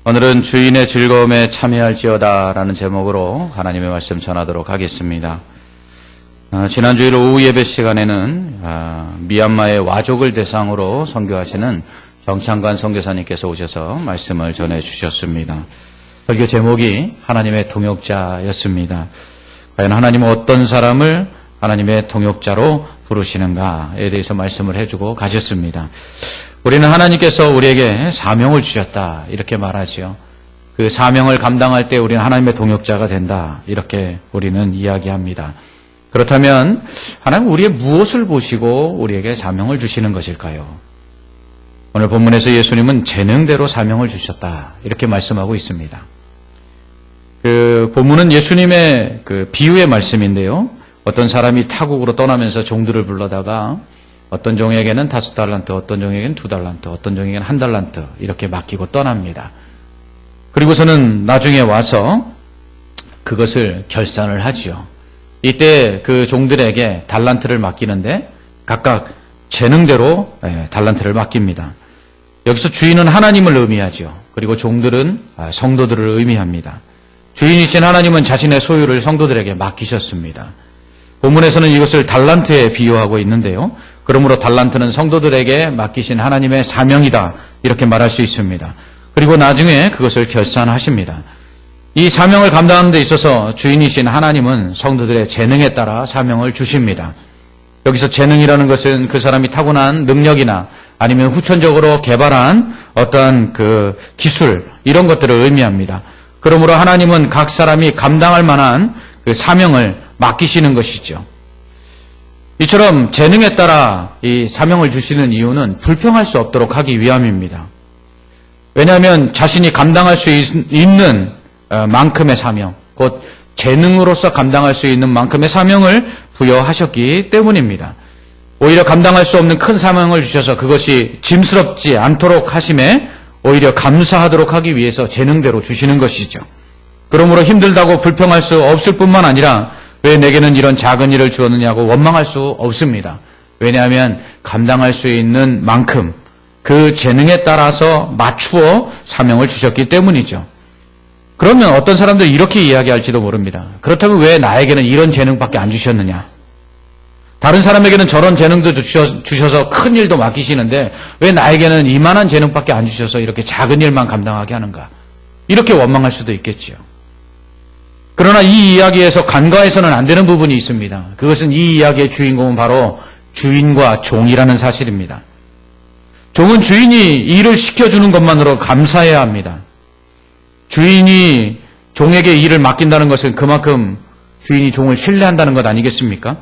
오늘은 주인의 즐거움에 참여할지어다 라는 제목으로 하나님의 말씀 전하도록 하겠습니다. 지난 주일 오후 예배 시간에는 미얀마의 와족을 대상으로 선교하시는 정창관 선교사님께서 오셔서 말씀을 전해주셨습니다. 설교 제목이 하나님의 동역자였습니다. 과연 하나님은 어떤 사람을 하나님의 동역자로 부르시는가에 대해서 말씀을 해주고 가셨습니다. 우리는 하나님께서 우리에게 사명을 주셨다 이렇게 말하죠. 그 사명을 감당할 때 우리는 하나님의 동역자가 된다 이렇게 우리는 이야기합니다. 그렇다면 하나님 우리의 무엇을 보시고 우리에게 사명을 주시는 것일까요? 오늘 본문에서 예수님은 재능대로 사명을 주셨다 이렇게 말씀하고 있습니다. 그 본문은 예수님의 그 비유의 말씀인데요. 어떤 사람이 타국으로 떠나면서 종들을 불러다가 어떤 종에게는 5달란트, 어떤 종에게는 2달란트, 어떤 종에게는 1달란트 이렇게 맡기고 떠납니다. 그리고서는 나중에 와서 그것을 결산을 하지요. 이때 그 종들에게 달란트를 맡기는데 각각 재능대로 달란트를 맡깁니다. 여기서 주인은 하나님을 의미하죠. 그리고 종들은 성도들을 의미합니다. 주인이신 하나님은 자신의 소유를 성도들에게 맡기셨습니다. 본문에서는 이것을 달란트에 비유하고 있는데요. 그러므로 달란트는 성도들에게 맡기신 하나님의 사명이다 이렇게 말할 수 있습니다. 그리고 나중에 그것을 결산하십니다. 이 사명을 감당하는 데 있어서 주인이신 하나님은 성도들의 재능에 따라 사명을 주십니다. 여기서 재능이라는 것은 그 사람이 타고난 능력이나 아니면 후천적으로 개발한 어떤 그 기술 이런 것들을 의미합니다. 그러므로 하나님은 각 사람이 감당할 만한 그 사명을 맡기시는 것이죠. 이처럼 재능에 따라 이 사명을 주시는 이유는 불평할 수 없도록 하기 위함입니다. 왜냐하면 자신이 감당할 수 있는 만큼의 사명, 곧 재능으로서 감당할 수 있는 만큼의 사명을 부여하셨기 때문입니다. 오히려 감당할 수 없는 큰 사명을 주셔서 그것이 짐스럽지 않도록 하심에 오히려 감사하도록 하기 위해서 재능대로 주시는 것이죠. 그러므로 힘들다고 불평할 수 없을 뿐만 아니라 왜 내게는 이런 작은 일을 주었느냐고 원망할 수 없습니다. 왜냐하면 감당할 수 있는 만큼 그 재능에 따라서 맞추어 사명을 주셨기 때문이죠. 그러면 어떤 사람들이 이렇게 이야기할지도 모릅니다. 그렇다면 왜 나에게는 이런 재능밖에 안 주셨느냐? 다른 사람에게는 저런 재능도 주셔서 큰 일도 맡기시는데 왜 나에게는 이만한 재능밖에 안 주셔서 이렇게 작은 일만 감당하게 하는가? 이렇게 원망할 수도 있겠지요. 그러나 이 이야기에서 간과해서는 안 되는 부분이 있습니다. 그것은 이 이야기의 주인공은 바로 주인과 종이라는 사실입니다. 종은 주인이 일을 시켜주는 것만으로 감사해야 합니다. 주인이 종에게 일을 맡긴다는 것은 그만큼 주인이 종을 신뢰한다는 것 아니겠습니까?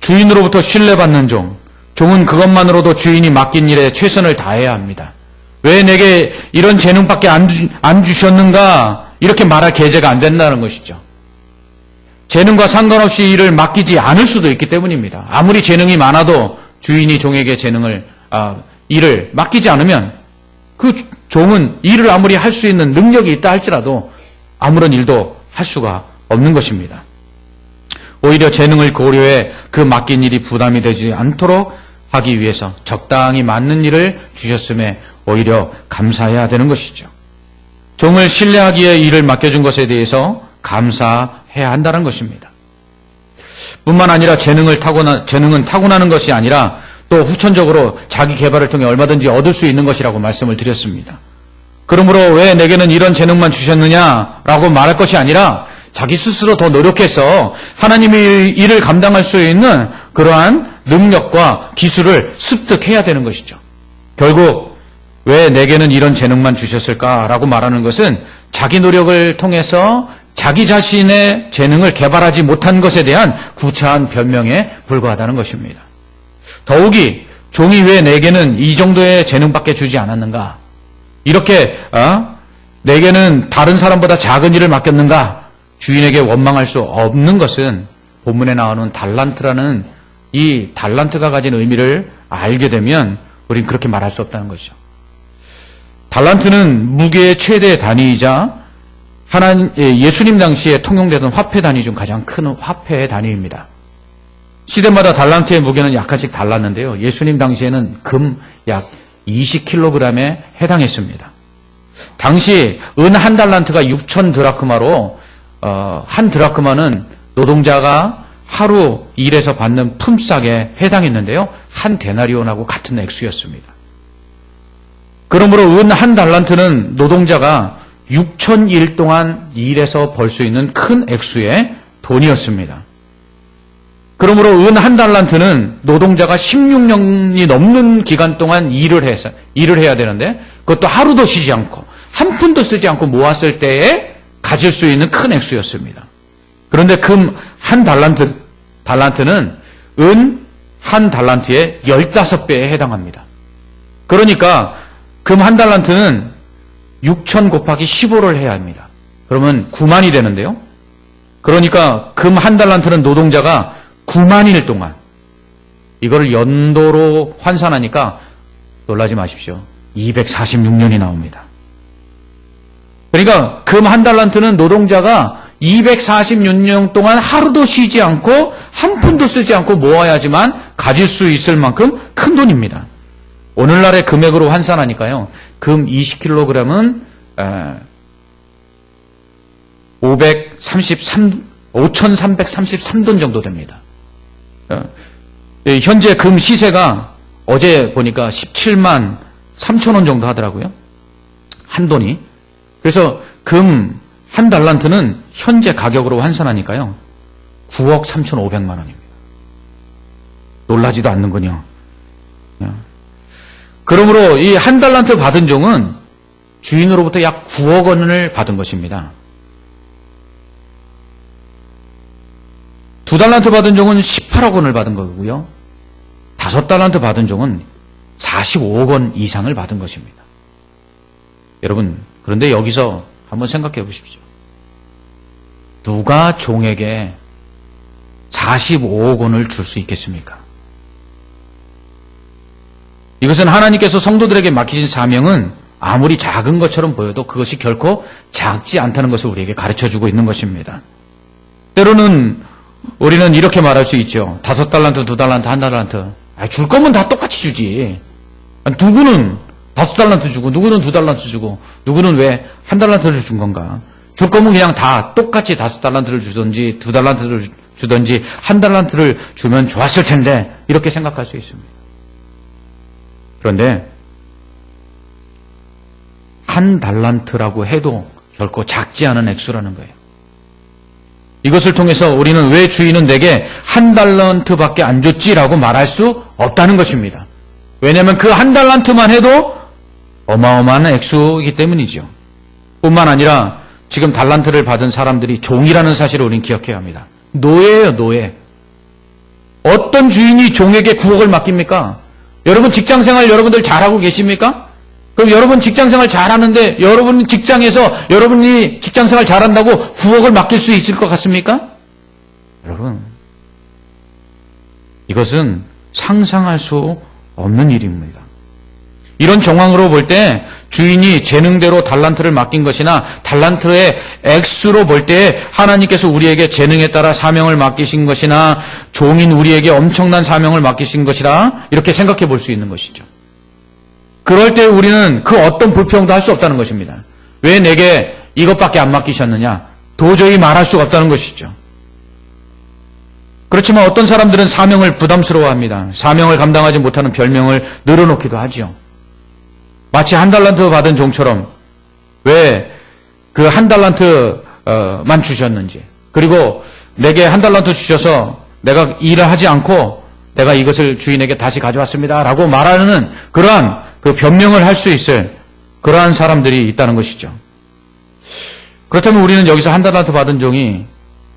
주인으로부터 신뢰받는 종은 그것만으로도 주인이 맡긴 일에 최선을 다해야 합니다. 왜 내게 이런 재능밖에 안 주셨는가? 이렇게 말할 계제가 안 된다는 것이죠. 재능과 상관없이 일을 맡기지 않을 수도 있기 때문입니다. 아무리 재능이 많아도 주인이 종에게 일을 맡기지 않으면 그 종은 일을 아무리 할 수 있는 능력이 있다 할지라도 아무런 일도 할 수가 없는 것입니다. 오히려 재능을 고려해 그 맡긴 일이 부담이 되지 않도록 하기 위해서 적당히 맞는 일을 주셨음에 오히려 감사해야 되는 것이죠. 종을 신뢰하기에 일을 맡겨준 것에 대해서 감사해야 한다는 것입니다. 뿐만 아니라 재능은 타고나는 것이 아니라 또 후천적으로 자기 개발을 통해 얼마든지 얻을 수 있는 것이라고 말씀을 드렸습니다. 그러므로 왜 내게는 이런 재능만 주셨느냐라고 말할 것이 아니라 자기 스스로 더 노력해서 하나님의 일을 감당할 수 있는 그러한 능력과 기술을 습득해야 되는 것이죠. 결국 왜 내게는 이런 재능만 주셨을까라고 말하는 것은 자기 노력을 통해서 자기 자신의 재능을 개발하지 못한 것에 대한 구차한 변명에 불과하다는 것입니다. 더욱이 종이 왜 내게는 이 정도의 재능밖에 주지 않았는가? 이렇게 내게는 다른 사람보다 작은 일을 맡겼는가? 주인에게 원망할 수 없는 것은 본문에 나오는 달란트라는 이 달란트가 가진 의미를 알게 되면 우린 그렇게 말할 수 없다는 것이죠. 달란트는 무게의 최대 단위이자 예수님 당시에 통용되던 화폐 단위 중 가장 큰 화폐의 단위입니다. 시대마다 달란트의 무게는 약간씩 달랐는데요. 예수님 당시에는 금 약 20kg에 해당했습니다. 당시 은 한 달란트가 6천 드라크마로 한 드라크마는 노동자가 하루 일해서 받는 품삯에 해당했는데요. 한 데나리온하고 같은 액수였습니다. 그러므로 은 한 달란트는 노동자가 6,000일 동안 일해서 벌 수 있는 큰 액수의 돈이었습니다. 그러므로 은 한 달란트는 노동자가 16년이 넘는 기간 동안 일을 해야 되는데 그것도 하루도 쉬지 않고 한 푼도 쓰지 않고 모았을 때에 가질 수 있는 큰 액수였습니다. 그런데 금 한 달란트는 은 한 달란트의 15배에 해당합니다. 그러니까 금 한 달란트는 6천 곱하기 15를 해야 합니다. 그러면 9만이 되는데요. 그러니까 금 한 달란트는 노동자가 9만일 동안 이거를 연도로 환산하니까 놀라지 마십시오. 246년이 나옵니다. 그러니까 금 한 달란트는 노동자가 246년 동안 하루도 쉬지 않고 한 푼도 쓰지 않고 모아야지만 가질 수 있을 만큼 큰 돈입니다. 오늘날의 금액으로 환산하니까요. 금 20kg은 5,333돈 정도 됩니다. 현재 금 시세가 어제 보니까 17만 3천 원 정도 하더라고요. 한 돈이. 그래서 금 한 달란트는 현재 가격으로 환산하니까요. 9억 3,500만 원입니다. 놀라지도 않는군요. 그러므로 이 한 달란트 받은 종은 주인으로부터 약 9억 원을 받은 것입니다. 2달란트 받은 종은 18억 원을 받은 거고요. 5달란트 받은 종은 45억 원 이상을 받은 것입니다. 여러분, 그런데 여기서 한번 생각해 보십시오. 누가 종에게 45억 원을 줄 수 있겠습니까? 이것은 하나님께서 성도들에게 맡기신 사명은 아무리 작은 것처럼 보여도 그것이 결코 작지 않다는 것을 우리에게 가르쳐주고 있는 것입니다. 때로는 우리는 이렇게 말할 수 있죠. 5달란트, 2달란트, 1달란트. 줄 거면 다 똑같이 주지. 누구는 5달란트 주고 누구는 2달란트 주고 누구는 왜 1달란트를 준 건가? 줄 거면 그냥 다 똑같이 5달란트를 주든지 2달란트를 주든지 1달란트를 주면 좋았을 텐데 이렇게 생각할 수 있습니다. 그런데 1달란트라고 해도 결코 작지 않은 액수라는 거예요. 이것을 통해서 우리는 왜 주인은 내게 1달란트밖에 안 줬지라고 말할 수 없다는 것입니다. 왜냐하면 그 1달란트만 해도 어마어마한 액수이기 때문이죠. 뿐만 아니라 지금 달란트를 받은 사람들이 종이라는 사실을 우리는 기억해야 합니다. 노예예요, 노예. 어떤 주인이 종에게 9억을 맡깁니까? 여러분 직장생활 여러분들 잘하고 계십니까? 그럼 여러분 직장생활 잘하는데 여러분 직장에서 여러분이 직장생활 잘한다고 9억을 맡길 수 있을 것 같습니까? 여러분, 이것은 상상할 수 없는 일입니다. 이런 정황으로 볼 때 주인이 재능대로 달란트를 맡긴 것이나 달란트의 액수로 볼 때 하나님께서 우리에게 재능에 따라 사명을 맡기신 것이나 종인 우리에게 엄청난 사명을 맡기신 것이라 이렇게 생각해 볼 수 있는 것이죠. 그럴 때 우리는 그 어떤 불평도 할 수 없다는 것입니다. 왜 내게 이것밖에 안 맡기셨느냐? 도저히 말할 수가 없다는 것이죠. 그렇지만 어떤 사람들은 사명을 부담스러워합니다. 사명을 감당하지 못하는 별명을 늘어놓기도 하죠. 마치 1달란트 받은 종처럼 왜 그 1달란트만 주셨는지, 그리고 내게 1달란트 주셔서 내가 일을 하지 않고 내가 이것을 주인에게 다시 가져왔습니다 라고 말하는 그러한 그 변명을 할 수 있을 그러한 사람들이 있다는 것이죠. 그렇다면 우리는 여기서 1달란트 받은 종이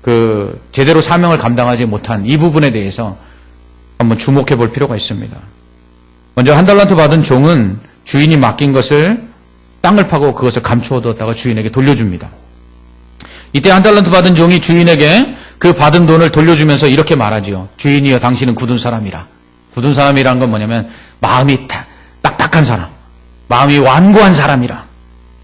그 제대로 사명을 감당하지 못한 이 부분에 대해서 한번 주목해 볼 필요가 있습니다. 먼저 1달란트 받은 종은 주인이 맡긴 것을 땅을 파고 그것을 감추어 두었다가 주인에게 돌려줍니다. 이때 1달란트 받은 종이 주인에게 그 받은 돈을 돌려주면서 이렇게 말하지요. 주인이여, 당신은 굳은 사람이라. 굳은 사람이란 건 뭐냐면 마음이 딱딱한 사람, 마음이 완고한 사람이라.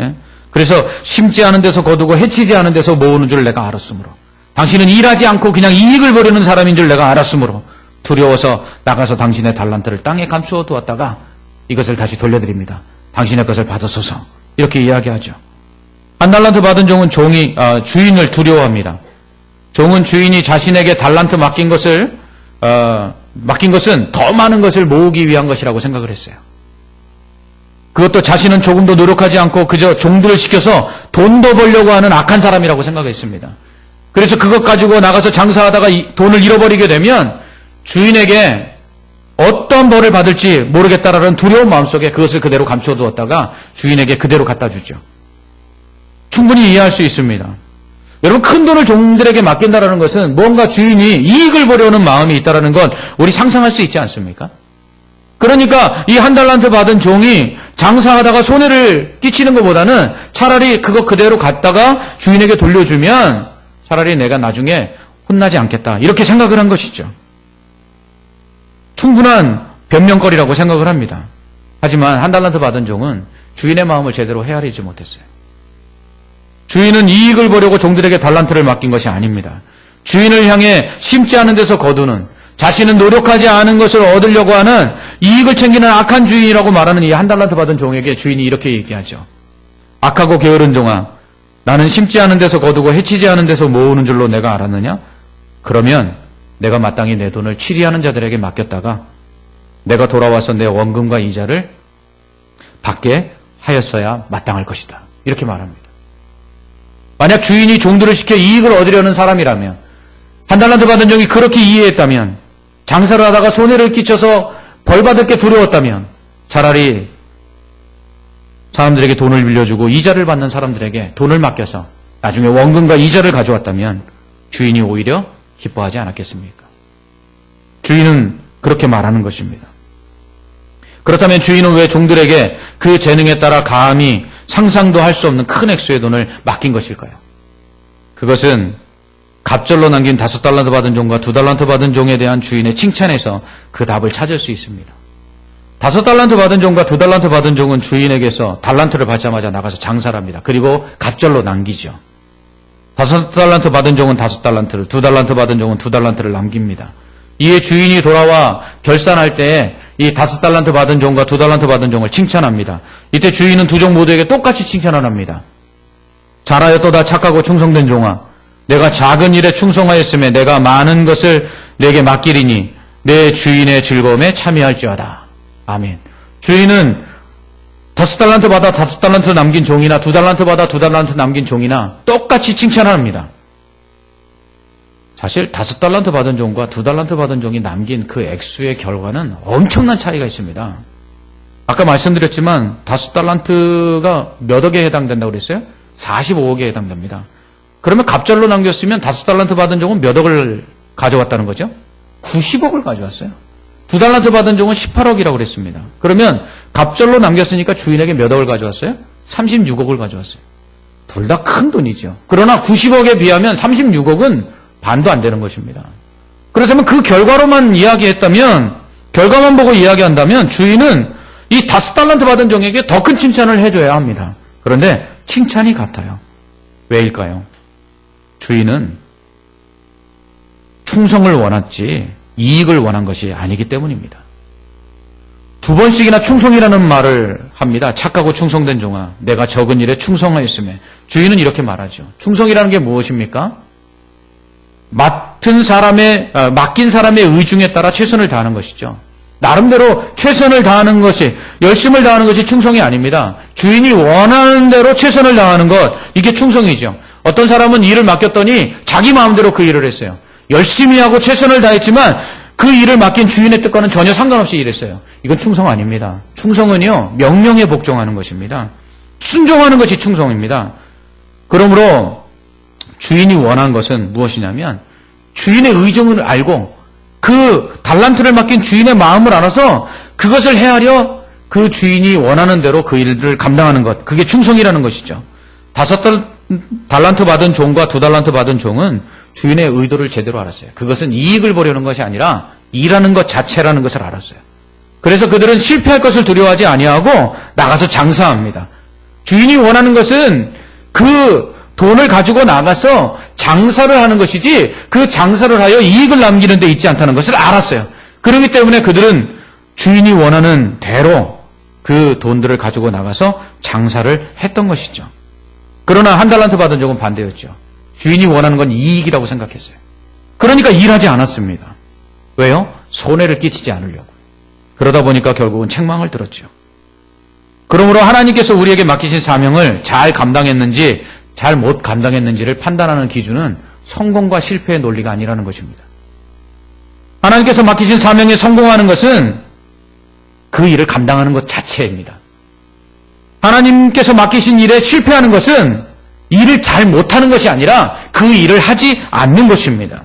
예? 그래서 심지 않은 데서 거두고 해치지 않은 데서 모으는 줄 내가 알았으므로, 당신은 일하지 않고 그냥 이익을 버리는 사람인 줄 내가 알았으므로 두려워서 나가서 당신의 달란트를 땅에 감추어 두었다가 이것을 다시 돌려드립니다. 당신의 것을 받으소서 이렇게 이야기하죠. 한 달란트 받은 종은 주인을 두려워합니다. 종은 주인이 자신에게 달란트 맡긴 것은 더 많은 것을 모으기 위한 것이라고 생각을 했어요. 그것도 자신은 조금도 노력하지 않고 그저 종들을 시켜서 돈 더 벌려고 하는 악한 사람이라고 생각했습니다. 그래서 그것 가지고 나가서 장사하다가 돈을 잃어버리게 되면 주인에게 어떤 벌을 받을지 모르겠다라는 두려운 마음속에 그것을 그대로 감춰두었다가 주인에게 그대로 갖다 주죠. 충분히 이해할 수 있습니다. 여러분, 큰 돈을 종들에게 맡긴다라는 것은 뭔가 주인이 이익을 보려는 마음이 있다라는 건 우리 상상할 수 있지 않습니까? 그러니까 이 한 달란트 받은 종이 장사하다가 손해를 끼치는 것보다는 차라리 그거 그대로 갖다가 주인에게 돌려주면 차라리 내가 나중에 혼나지 않겠다, 이렇게 생각을 한 것이죠. 충분한 변명거리라고 생각을 합니다. 하지만 한 달란트 받은 종은 주인의 마음을 제대로 헤아리지 못했어요. 주인은 이익을 보려고 종들에게 달란트를 맡긴 것이 아닙니다. 주인을 향해 심지 않은 데서 거두는, 자신은 노력하지 않은 것을 얻으려고 하는, 이익을 챙기는 악한 주인이라고 말하는 이 한 달란트 받은 종에게 주인이 이렇게 얘기하죠. 악하고 게으른 종아, 나는 심지 않은 데서 거두고 해치지 않은 데서 모으는 줄로 내가 알았느냐? 그러면 내가 마땅히 내 돈을 치리하는 자들에게 맡겼다가 내가 돌아와서 내 원금과 이자를 받게 하였어야 마땅할 것이다, 이렇게 말합니다. 만약 주인이 종들을 시켜 이익을 얻으려는 사람이라면, 한 달란트 받은 종이 그렇게 이해했다면, 장사를 하다가 손해를 끼쳐서 벌 받을 게 두려웠다면 차라리 사람들에게 돈을 빌려주고 이자를 받는 사람들에게 돈을 맡겨서 나중에 원금과 이자를 가져왔다면 주인이 오히려 기뻐하지 않았겠습니까? 주인은 그렇게 말하는 것입니다. 그렇다면 주인은 왜 종들에게 그 재능에 따라 감히 상상도 할 수 없는 큰 액수의 돈을 맡긴 것일까요? 그것은 갑절로 남긴 5달란트 받은 종과 2달란트 받은 종에 대한 주인의 칭찬에서 그 답을 찾을 수 있습니다. 5달란트 받은 종과 2달란트 받은 종은 주인에게서 달란트를 받자마자 나가서 장사를 합니다. 그리고 갑절로 남기죠. 5달란트 받은 종은 5달란트를, 2달란트 받은 종은 2달란트를 남깁니다. 이에 주인이 돌아와 결산할 때에 이 5달란트 받은 종과 2달란트 받은 종을 칭찬합니다. 이때 주인은 두 종 모두에게 똑같이 칭찬을 합니다. 잘하였도다 착하고 충성된 종아, 내가 작은 일에 충성하였음에 내가 많은 것을 내게 맡기리니 내 주인의 즐거움에 참여할지어다. 아멘. 주인은 5달란트 받아 5달란트 남긴 종이나 2달란트 받아 2달란트 남긴 종이나 똑같이 칭찬합니다. 사실 5달란트 받은 종과 2달란트 받은 종이 남긴 그 액수의 결과는 엄청난 차이가 있습니다. 아까 말씀드렸지만 5달란트가 몇 억에 해당된다고 그랬어요? 45억에 해당됩니다. 그러면 갑절로 남겼으면 5달란트 받은 종은 몇 억을 가져왔다는 거죠? 90억을 가져왔어요. 2달란트 받은 종은 18억이라고 그랬습니다. 그러면 갑절로 남겼으니까 주인에게 몇 억을 가져왔어요? 36억을 가져왔어요. 둘 다 큰 돈이죠. 그러나 90억에 비하면 36억은 반도 안 되는 것입니다. 그렇다면 그 결과로만 이야기했다면, 결과만 보고 이야기한다면 주인은 이 5달란트 받은 종에게 더 큰 칭찬을 해줘야 합니다. 그런데 칭찬이 같아요. 왜일까요? 주인은 충성을 원했지 이익을 원한 것이 아니기 때문입니다. 2번씩이나 충성이라는 말을 합니다. 착하고 충성된 종아, 내가 적은 일에 충성하였음에. 주인은 이렇게 말하죠. 충성이라는 게 무엇입니까? 맡긴 사람의 의중에 따라 최선을 다하는 것이죠. 나름대로 최선을 다하는 것이, 열심을 다하는 것이 충성이 아닙니다. 주인이 원하는 대로 최선을 다하는 것, 이게 충성이죠. 어떤 사람은 일을 맡겼더니 자기 마음대로 그 일을 했어요. 열심히 하고 최선을 다했지만 그 일을 맡긴 주인의 뜻과는 전혀 상관없이 일했어요. 이건 충성 아닙니다. 충성은요, 명령에 복종하는 것입니다. 순종하는 것이 충성입니다. 그러므로 주인이 원한 것은 무엇이냐면 주인의 의중을 알고 그 달란트를 맡긴 주인의 마음을 알아서 그것을 헤아려 그 주인이 원하는 대로 그 일을 감당하는 것, 그게 충성이라는 것이죠. 5달란트 받은 종과 2달란트 받은 종은 주인의 의도를 제대로 알았어요. 그것은 이익을 보려는 것이 아니라 일하는 것 자체라는 것을 알았어요. 그래서 그들은 실패할 것을 두려워하지 아니하고 나가서 장사합니다. 주인이 원하는 것은 그 돈을 가지고 나가서 장사를 하는 것이지 그 장사를 하여 이익을 남기는 데 있지 않다는 것을 알았어요. 그렇기 때문에 그들은 주인이 원하는 대로 그 돈들을 가지고 나가서 장사를 했던 것이죠. 그러나 한 달란트 받은 적은 반대였죠. 주인이 원하는 건 이익이라고 생각했어요. 그러니까 일하지 않았습니다. 왜요? 손해를 끼치지 않으려고. 그러다 보니까 결국은 책망을 들었죠. 그러므로 하나님께서 우리에게 맡기신 사명을 잘 감당했는지 잘 못 감당했는지를 판단하는 기준은 성공과 실패의 논리가 아니라는 것입니다. 하나님께서 맡기신 사명에 성공하는 것은 그 일을 감당하는 것 자체입니다. 하나님께서 맡기신 일에 실패하는 것은 일을 잘 못하는 것이 아니라 그 일을 하지 않는 것입니다.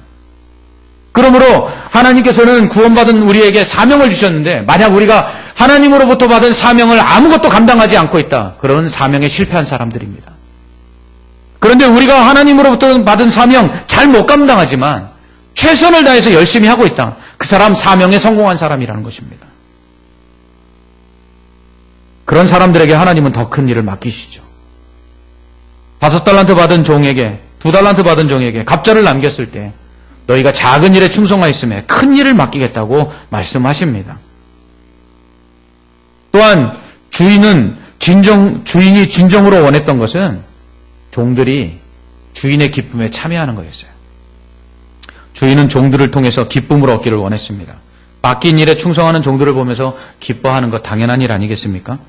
그러므로 하나님께서는 구원받은 우리에게 사명을 주셨는데 만약 우리가 하나님으로부터 받은 사명을 아무것도 감당하지 않고 있다. 그런 사명에 실패한 사람들입니다. 그런데 우리가 하나님으로부터 받은 사명 잘 못 감당하지만 최선을 다해서 열심히 하고 있다. 그 사람 사명에 성공한 사람이라는 것입니다. 그런 사람들에게 하나님은 더 큰 일을 맡기시죠. 5달란트 받은 종에게 2달란트 받은 종에게 갑절을 남겼을 때 너희가 작은 일에 충성하였음에 큰 일을 맡기겠다고 말씀하십니다. 또한 주인이 진정으로 원했던 것은 종들이 주인의 기쁨에 참여하는 거였어요. 주인은 종들을 통해서 기쁨을 얻기를 원했습니다. 맡긴 일에 충성하는 종들을 보면서 기뻐하는 것 당연한 일 아니겠습니까?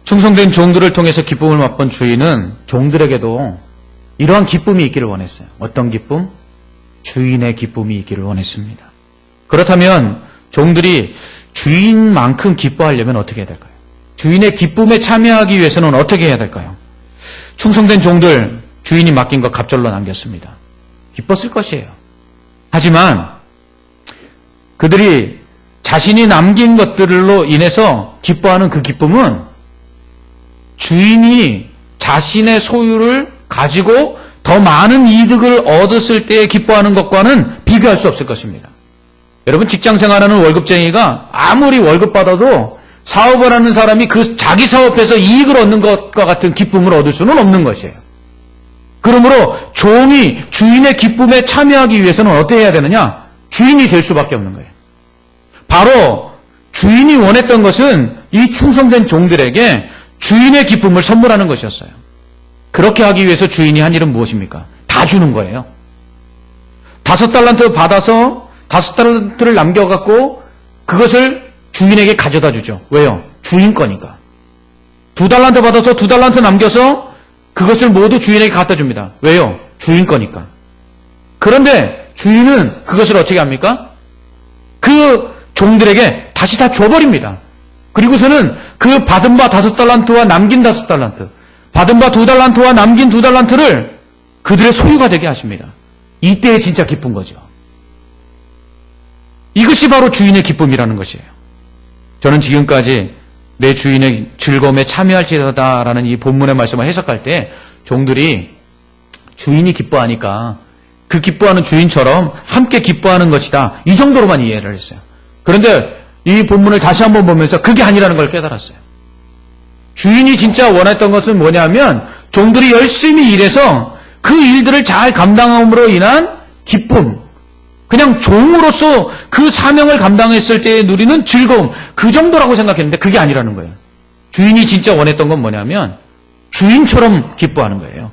충성된 종들을 통해서 기쁨을 맛본 주인은 종들에게도 이러한 기쁨이 있기를 원했어요. 어떤 기쁨? 주인의 기쁨이 있기를 원했습니다. 그렇다면 종들이 주인만큼 기뻐하려면 어떻게 해야 될까요? 주인의 기쁨에 참여하기 위해서는 어떻게 해야 될까요? 충성된 종들, 주인이 맡긴 것 갑절로 남겼습니다. 기뻤을 것이에요. 하지만 그들이 자신이 남긴 것들로 인해서 기뻐하는 그 기쁨은 주인이 자신의 소유를 가지고 더 많은 이득을 얻었을 때 기뻐하는 것과는 비교할 수 없을 것입니다. 여러분 직장 생활하는 월급쟁이가 아무리 월급 받아도 사업을 하는 사람이 그 자기 사업에서 이익을 얻는 것과 같은 기쁨을 얻을 수는 없는 것이에요. 그러므로 종이 주인의 기쁨에 참여하기 위해서는 어떻게 해야 되느냐? 주인이 될 수밖에 없는 거예요. 바로 주인이 원했던 것은 이 충성된 종들에게 주인의 기쁨을 선물하는 것이었어요. 그렇게 하기 위해서 주인이 한 일은 무엇입니까? 다 주는 거예요. 5달란트 받아서 5달란트를 남겨갖고 그것을 주인에게 가져다 주죠. 왜요? 주인 거니까. 2달란트 받아서 2달란트 남겨서 그것을 모두 주인에게 갖다 줍니다. 왜요? 주인 거니까. 그런데 주인은 그것을 어떻게 합니까? 그 종들에게 다시 다 줘버립니다. 그리고서는 그 받은 바 5달란트와 남긴 5달란트, 받은 바 2달란트와 남긴 2달란트를 그들의 소유가 되게 하십니다. 이때에 진짜 기쁜 거죠. 이것이 바로 주인의 기쁨이라는 것이에요. 저는 지금까지 내 주인의 즐거움에 참여할지어다라는 이 본문의 말씀을 해석할 때 종들이 주인이 기뻐하니까 그 기뻐하는 주인처럼 함께 기뻐하는 것이다. 이 정도로만 이해를 했어요. 그런데 이 본문을 다시 한번 보면서 그게 아니라는 걸 깨달았어요. 주인이 진짜 원했던 것은 뭐냐면 종들이 열심히 일해서 그 일들을 잘 감당함으로 인한 기쁨, 그냥 종으로서 그 사명을 감당했을 때 누리는 즐거움, 그 정도라고 생각했는데 그게 아니라는 거예요. 주인이 진짜 원했던 건 뭐냐면 주인처럼 기뻐하는 거예요.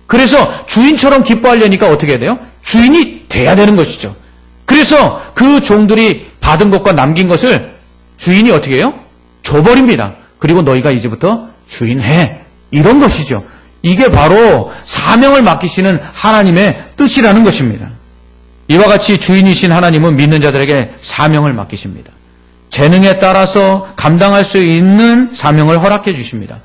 그래서 주인처럼 기뻐하려니까 어떻게 해야 돼요? 주인이 돼야 되는 것이죠. 그래서 그 종들이 받은 것과 남긴 것을 주인이 어떻게 해요? 줘버립니다. 그리고 너희가 이제부터 주인해. 이런 것이죠. 이게 바로 사명을 맡기시는 하나님의 뜻이라는 것입니다. 이와 같이 주인이신 하나님은 믿는 자들에게 사명을 맡기십니다. 재능에 따라서 감당할 수 있는 사명을 허락해 주십니다.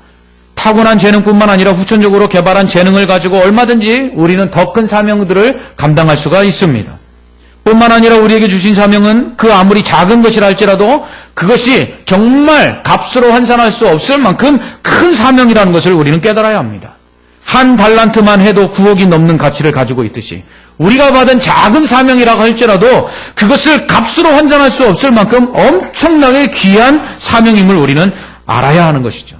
타고난 재능뿐만 아니라 후천적으로 개발한 재능을 가지고 얼마든지 우리는 더 큰 사명들을 감당할 수가 있습니다. 뿐만 아니라 우리에게 주신 사명은 그 아무리 작은 것이라 할지라도 그것이 정말 값으로 환산할 수 없을 만큼 큰 사명이라는 것을 우리는 깨달아야 합니다. 한 달란트만 해도 9억이 넘는 가치를 가지고 있듯이 우리가 받은 작은 사명이라고 할지라도 그것을 값으로 환산할 수 없을 만큼 엄청나게 귀한 사명임을 우리는 알아야 하는 것이죠.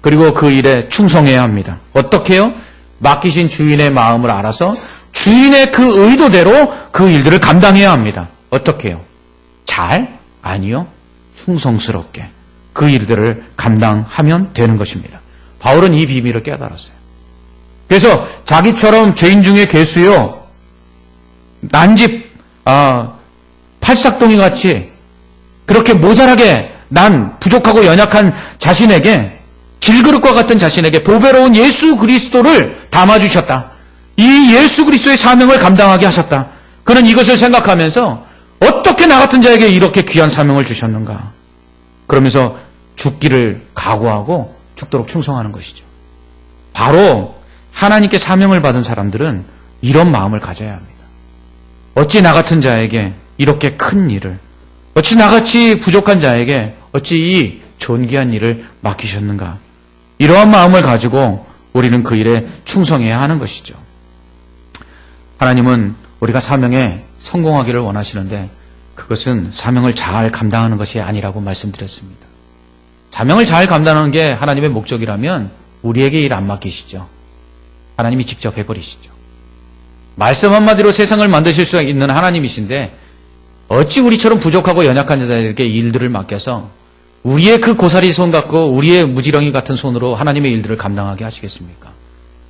그리고 그 일에 충성해야 합니다. 어떻게 해요? 맡기신 주인의 마음을 알아서 주인의 그 의도대로 그 일들을 감당해야 합니다. 어떻게 해요? 잘? 아니요. 충성스럽게. 그 일들을 감당하면 되는 것입니다. 바울은 이 비밀을 깨달았어요. 그래서 자기처럼 죄인 중에 괴수요, 난집 팔싹동이 같이 그렇게 모자라게 난 부족하고 연약한 자신에게, 질그릇과 같은 자신에게 보배로운 예수 그리스도를 담아주셨다. 이 예수 그리스도의 사명을 감당하게 하셨다. 그는 이것을 생각하면서 어떻게 나 같은 자에게 이렇게 귀한 사명을 주셨는가. 그러면서 죽기를 각오하고 죽도록 충성하는 것이죠. 바로 하나님께 사명을 받은 사람들은 이런 마음을 가져야 합니다. 어찌 나 같은 자에게 이렇게 큰 일을, 어찌 나같이 부족한 자에게 어찌 이 존귀한 일을 맡기셨는가. 이러한 마음을 가지고 우리는 그 일에 충성해야 하는 것이죠. 하나님은 우리가 사명에 성공하기를 원하시는데 그것은 사명을 잘 감당하는 것이 아니라고 말씀드렸습니다. 사명을 잘 감당하는 게 하나님의 목적이라면 우리에게 일 안 맡기시죠. 하나님이 직접 해버리시죠. 말씀 한마디로 세상을 만드실 수 있는 하나님이신데 어찌 우리처럼 부족하고 연약한 자들에게 일들을 맡겨서 우리의 그 고사리 손 같고 우리의 무지렁이 같은 손으로 하나님의 일들을 감당하게 하시겠습니까?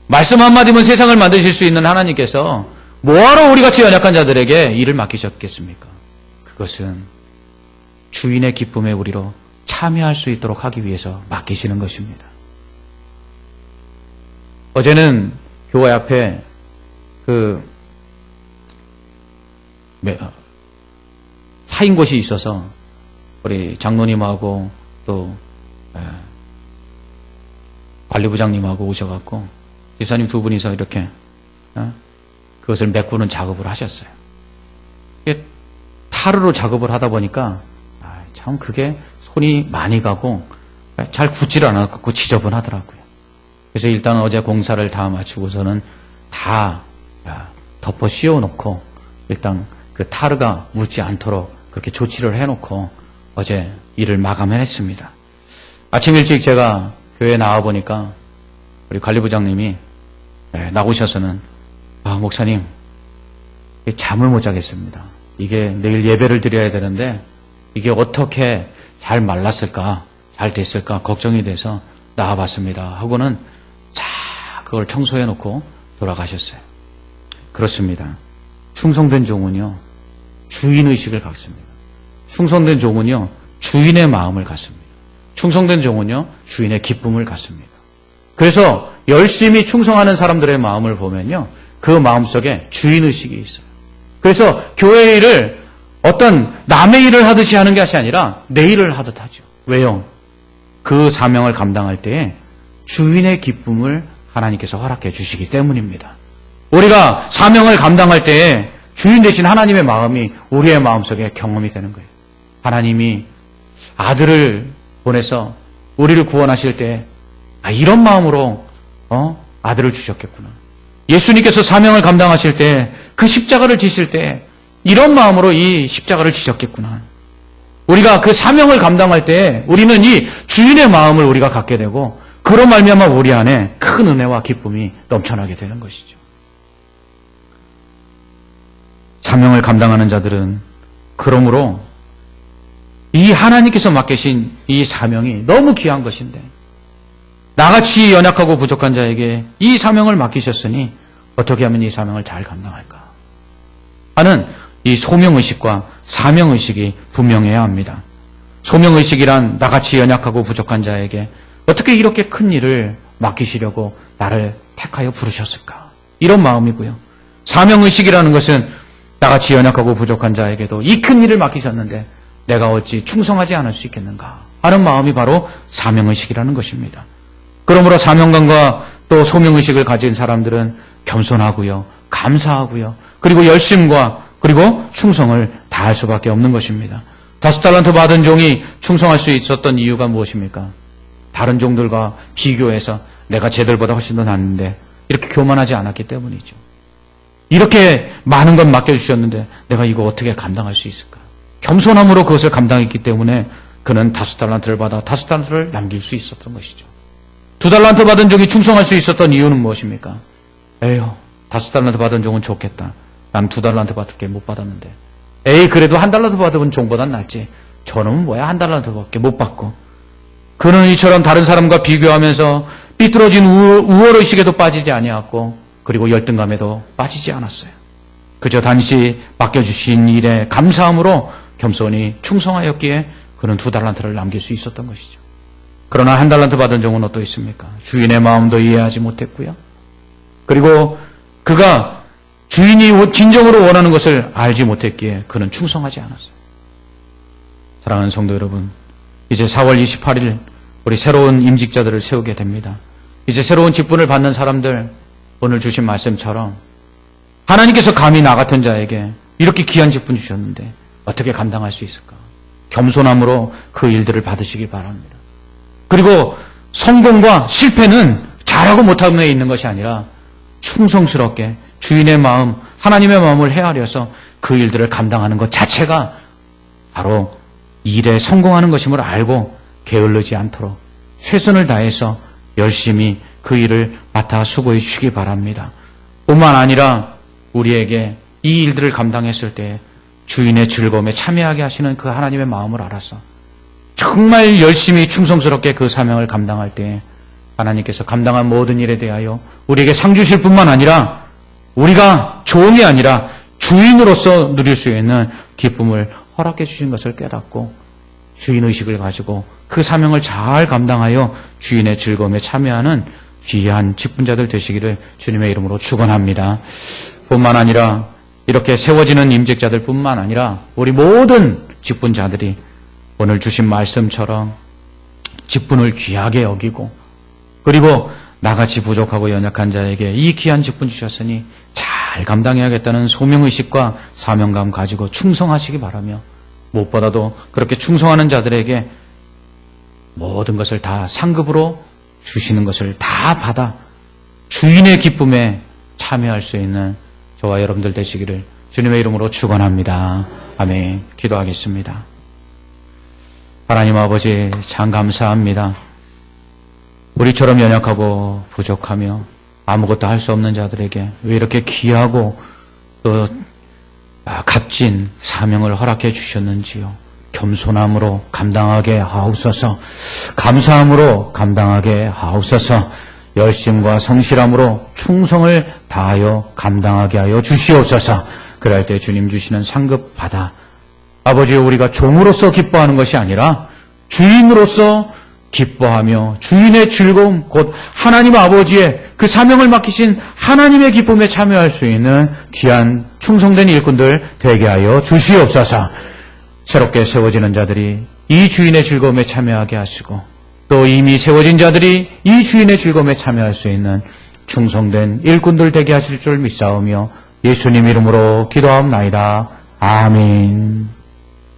말씀 한마디면 세상을 만드실 수 있는 하나님께서 뭐하러 우리같이 연약한 자들에게 일을 맡기셨겠습니까? 그것은 주인의 기쁨에 우리로 참여할 수 있도록 하기 위해서 맡기시는 것입니다. 어제는 교회 앞에 파인 곳이 있어서 우리 장로님하고 또 관리부장님하고 오셔갖고 지사님 두 분이서 이렇게 그것을 메꾸는 작업을 하셨어요. 타르로 작업을 하다 보니까 참 그게 손이 많이 가고 잘 굳질 않았고 지저분하더라고요. 그래서 일단 어제 공사를 다 마치고서는 다 덮어 씌워놓고 일단 그 타르가 묻지 않도록 그렇게 조치를 해놓고 어제 일을 마감해냈습니다. 아침 일찍 제가 교회에 나와보니까 우리 관리부장님이 나오셔서는 목사님 잠을 못 자겠습니다. 이게 내일 예배를 드려야 되는데 이게 어떻게 잘 말랐을까, 잘 됐을까 걱정이 돼서 나와봤습니다 하고는 그걸 청소해놓고 돌아가셨어요. 그렇습니다. 충성된 종은요 주인의식을 갖습니다. 충성된 종은요 주인의 마음을 갖습니다. 충성된 종은요 주인의 기쁨을 갖습니다. 그래서 열심히 충성하는 사람들의 마음을 보면요 그 마음속에 주인의식이 있어요. 그래서 교회 일을 어떤 남의 일을 하듯이 하는 것이 아니라 내 일을 하듯 하죠. 왜요? 그 사명을 감당할 때에 주인의 기쁨을 하나님께서 허락해 주시기 때문입니다. 우리가 사명을 감당할 때에 주인 되신 하나님의 마음이 우리의 마음속에 경험이 되는 거예요. 하나님이 아들을 보내서 우리를 구원하실 때 이런 마음으로 아들을 주셨겠구나. 예수님께서 사명을 감당하실 때 그 십자가를 지실 때 이런 마음으로 이 십자가를 지셨겠구나. 우리가 그 사명을 감당할 때 우리는 이 주인의 마음을 우리가 갖게 되고 그런 말미암아 우리 안에 큰 은혜와 기쁨이 넘쳐나게 되는 것이죠. 사명을 감당하는 자들은 그러므로 이 하나님께서 맡기신 이 사명이 너무 귀한 것인데 나같이 연약하고 부족한 자에게 이 사명을 맡기셨으니 어떻게 하면 이 사명을 잘 감당할까 하는 이 소명의식과 사명의식이 분명해야 합니다. 소명의식이란 나같이 연약하고 부족한 자에게 어떻게 이렇게 큰 일을 맡기시려고 나를 택하여 부르셨을까? 이런 마음이고요. 사명의식이라는 것은 나같이 연약하고 부족한 자에게도 이 큰 일을 맡기셨는데 내가 어찌 충성하지 않을 수 있겠는가 하는 마음이 바로 사명의식이라는 것입니다. 그러므로 사명감과 또 소명의식을 가진 사람들은 겸손하고요. 감사하고요. 그리고 열심과 그리고 충성을 다할 수밖에 없는 것입니다. 5달란트 받은 종이 충성할 수 있었던 이유가 무엇입니까? 다른 종들과 비교해서 내가 쟤들보다 훨씬 더 낫는데 이렇게 교만하지 않았기 때문이죠. 이렇게 많은 것 맡겨주셨는데 내가 이거 어떻게 감당할 수 있을까? 겸손함으로 그것을 감당했기 때문에 그는 5달란트를 받아 5달란트를 남길 수 있었던 것이죠. 2달란트 받은 종이 충성할 수 있었던 이유는 무엇입니까? 에휴, 5달란트 받은 종은 좋겠다. 난 2달란트 받을게 못 받았는데. 에이, 그래도 1달란트 받은 종보단 낫지. 저놈은 뭐야, 1달란트밖에 못 받고. 그는 이처럼 다른 사람과 비교하면서 삐뚤어진 우월의식에도 빠지지 아니하였고 그리고 열등감에도 빠지지 않았어요. 그저 단시 맡겨주신 일에 감사함으로 겸손히 충성하였기에 그는 2달란트를 남길 수 있었던 것이죠. 그러나 1달란트 받은 종은 어떠 있습니까? 주인의 마음도 이해하지 못했고요. 그리고 그가 주인이 진정으로 원하는 것을 알지 못했기에 그는 충성하지 않았어요. 사랑하는 성도 여러분, 이제 4월 28일 우리 새로운 임직자들을 세우게 됩니다. 이제 새로운 직분을 받는 사람들, 오늘 주신 말씀처럼 하나님께서 감히 나 같은 자에게 이렇게 귀한 직분 주셨는데 어떻게 감당할 수 있을까? 겸손함으로 그 일들을 받으시기 바랍니다. 그리고 성공과 실패는 잘하고 못함에 있는 것이 아니라 충성스럽게 주인의 마음, 하나님의 마음을 헤아려서 그 일들을 감당하는 것 자체가 바로 일에 성공하는 것임을 알고 게을르지 않도록 최선을 다해서 열심히 그 일을 맡아 수고해 주시기 바랍니다. 뿐만 아니라 우리에게 이 일들을 감당했을 때 주인의 즐거움에 참여하게 하시는 그 하나님의 마음을 알아서 정말 열심히 충성스럽게 그 사명을 감당할 때 하나님께서 감당한 모든 일에 대하여 우리에게 상 주실 뿐만 아니라 우리가 종이 아니라 주인으로서 누릴 수 있는 기쁨을 허락해 주신 것을 깨닫고 주인의식을 가지고 그 사명을 잘 감당하여 주인의 즐거움에 참여하는 귀한 직분자들 되시기를 주님의 이름으로 축원합니다. 뿐만 아니라 이렇게 세워지는 임직자들 뿐만 아니라 우리 모든 직분자들이 오늘 주신 말씀처럼 직분을 귀하게 여기고 그리고 나같이 부족하고 연약한 자에게 이 귀한 직분 주셨으니 잘 감당해야겠다는 소명의식과 사명감 가지고 충성하시기 바라며 무엇보다도 그렇게 충성하는 자들에게 모든 것을 다 상급으로 주시는 것을 다 받아 주인의 기쁨에 참여할 수 있는 저와 여러분들 되시기를 주님의 이름으로 축원합니다. 아멘. 기도하겠습니다. 하나님 아버지 참 감사합니다. 우리처럼 연약하고 부족하며 아무것도 할 수 없는 자들에게 왜 이렇게 귀하고 또 값진 사명을 허락해 주셨는지요. 겸손함으로 감당하게 하옵소서. 감사함으로 감당하게 하옵소서. 열심과 성실함으로 충성을 다하여 감당하게 하여 주시옵소서. 그럴 때 주님 주시는 상급 받아 아버지 우리가 종으로서 기뻐하는 것이 아니라 주인으로서 기뻐하며 주인의 즐거움 곧 하나님 아버지의 그 사명을 맡기신 하나님의 기쁨에 참여할 수 있는 귀한 충성된 일꾼들 되게 하여 주시옵소서. 새롭게 세워지는 자들이 이 주인의 즐거움에 참여하게 하시고 또 이미 세워진 자들이 이 주인의 즐거움에 참여할 수 있는 충성된 일꾼들 되게 하실 줄 믿사오며 예수님 이름으로 기도하옵나이다. 아멘.